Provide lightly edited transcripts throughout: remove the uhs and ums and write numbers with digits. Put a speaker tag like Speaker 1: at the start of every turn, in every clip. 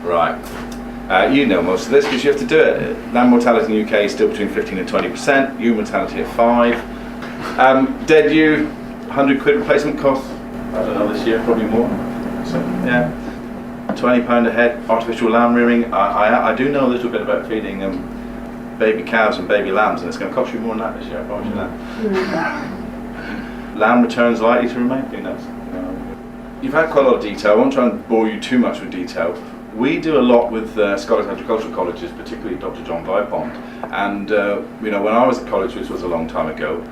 Speaker 1: Right. You know most of this because you have to do it. Lamb mortality in the UK is still between 15 and 20%. Ewe mortality at 5. Dead ewe, 100 quid replacement cost. I don't know, this year probably more. So yeah, £20 a head. Artificial lamb rearing. I do know a little bit about feeding baby calves and baby lambs, and it's going to cost you more than that this year. I promise you that. Lamb returns likely to remain. Who knows? You've had quite a lot of detail. I won't try and bore you too much with detail. We do a lot with Scottish agricultural colleges, particularly Dr. John Vipond. And when I was at college, which was a long time ago,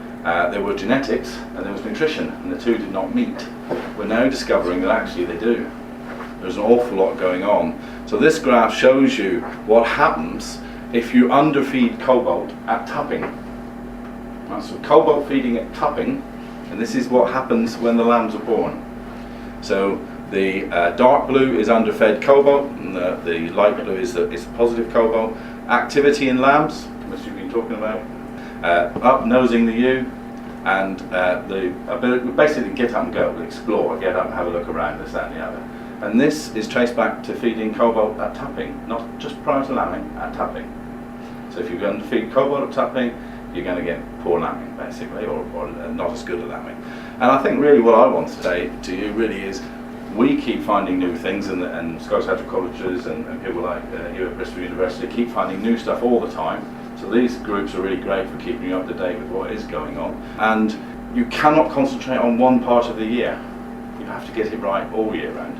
Speaker 1: there were genetics and there was nutrition, and the two did not meet. We're now discovering that actually they do. There's an awful lot going on. So this graph shows you what happens if you underfeed cobalt at tupping. Right, so cobalt feeding at tupping, and this is what happens when the lambs are born. So the dark blue is underfed cobalt, and the light blue is the positive cobalt. Activity in lambs, which you've been talking about, up nosing the ewe, and the ability basically get up and go, explore, get up and have a look around, this, that and the other. And this is traced back to feeding cobalt at tupping, not just prior to lambing, at tupping. So if you're going to feed cobalt at tupping, you're going to get poor lambing basically, or not as good at lambing. And I think really what I want to say to you really is, we keep finding new things, and Scottish agricultural colleges and people like here at Bristol University keep finding new stuff all the time. So these groups are really great for keeping you up to date with what is going on. And you cannot concentrate on one part of the year. You have to get it right all year round.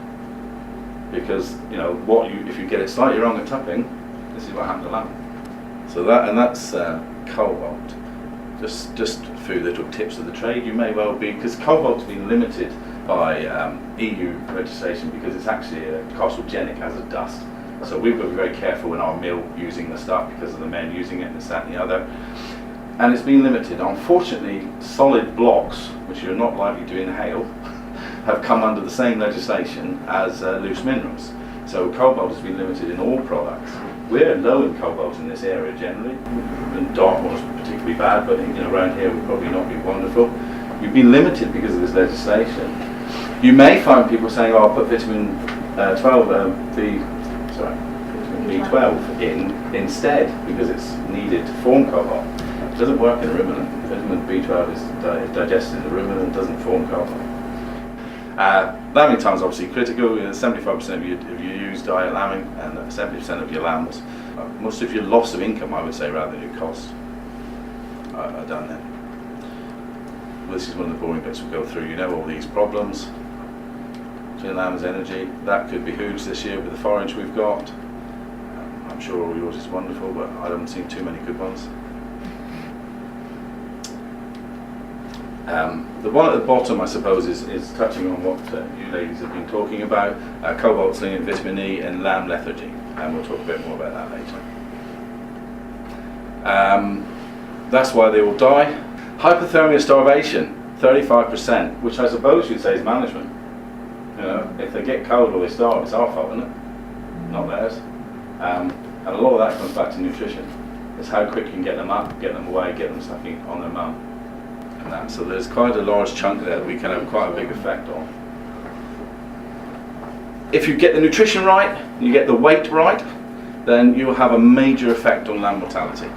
Speaker 1: Because if you get it slightly wrong at tupping, this is what happened to lamb. So that's cobalt. Just a few little tips of the trade. You may well be, because cobalt's been limited by EU legislation because it's actually a carcinogenic as a dust. So we've got to be very careful in our mill using the stuff because of the men using it and this, that and the other. And it's been limited. Unfortunately, solid blocks, which you're not likely to inhale, have come under the same legislation as loose minerals. So cobalt has been limited in all products. We're low in cobalt in this area generally, and Dartmoor's particularly bad, but around here would probably not be wonderful. You've been limited because of this legislation. You may find people saying, "Oh, I'll put vitamin B12 in instead because it's needed to form cobalt." It doesn't work in a ruminant. Vitamin B12 is digested in the ruminant and doesn't form cobalt. Lambing time is obviously critical. 75% of your ewes die at lambing, and 70% of your lambs. Most of your loss of income, I would say, rather than your cost, are done then. This is one of the boring bits we'll go through. You know all these problems. Between lambs, energy, that could be huge this year with the forage we've got. I'm sure all yours is wonderful, but I haven't seen too many good ones. The one at the bottom, I suppose, is touching on what you ladies have been talking about, cobalt, selenium, vitamin E, and lamb lethargy, and we'll talk a bit more about that later. That's why they all die. Hypothermia, starvation, 35%, which I suppose you'd say is management. If they get cold or they starve, it's our fault, isn't it? Not theirs. And a lot of that comes back to nutrition. It's how quick you can get them up, get them away, get them sucking on their mum. And that. So there's quite a large chunk there that we can have quite a big effect on. If you get the nutrition right, you get the weight right, then you'll have a major effect on lamb mortality.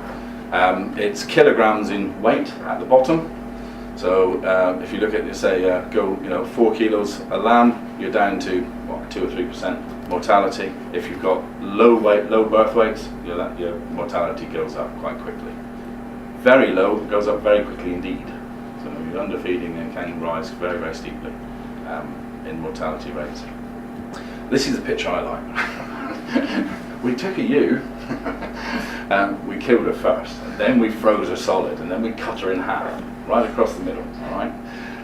Speaker 1: It's kilograms in weight at the bottom. So if you look at, say, 4 kilos a lamb, you're down to 2 or 3% mortality. If you've got low birth weights, your mortality goes up quite quickly. Very low goes up very quickly indeed. So your underfeeding and can rise very, very steeply in mortality rates. This is the picture I like. We took a ewe, we killed her first, and then we froze her solid, and then we cut her in half, right across the middle, all right?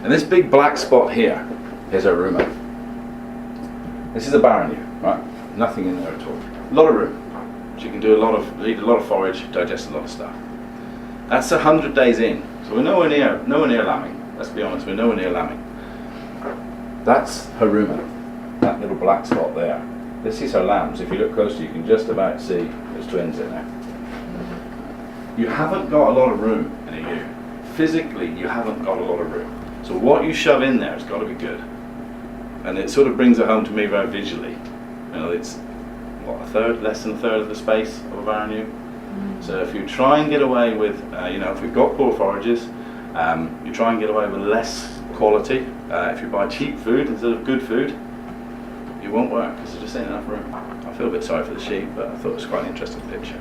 Speaker 1: And this big black spot here is her rumen. This is a barren ewe, right? Nothing in there at all. A lot of room. She can do eat a lot of forage, digest a lot of stuff. That's 100 days in, so we're nowhere near lambing. Let's be honest, we're nowhere near lambing. That's her rumen, that little black spot there. This is her lambs. If you look closely, you can just about see there's twins in there. You haven't got a lot of room in a ewe. Physically, you haven't got a lot of room. So what you shove in there has got to be good. And it sort of brings it home to me very visually. what, a third, less than a third of the space of a barren ewe. So if you try and get away with, if we've got poor forages, you try and get away with less quality. If you buy cheap food instead of good food, it won't work because there just ain't enough room. I feel a bit sorry for the sheep, but I thought it was quite an interesting picture.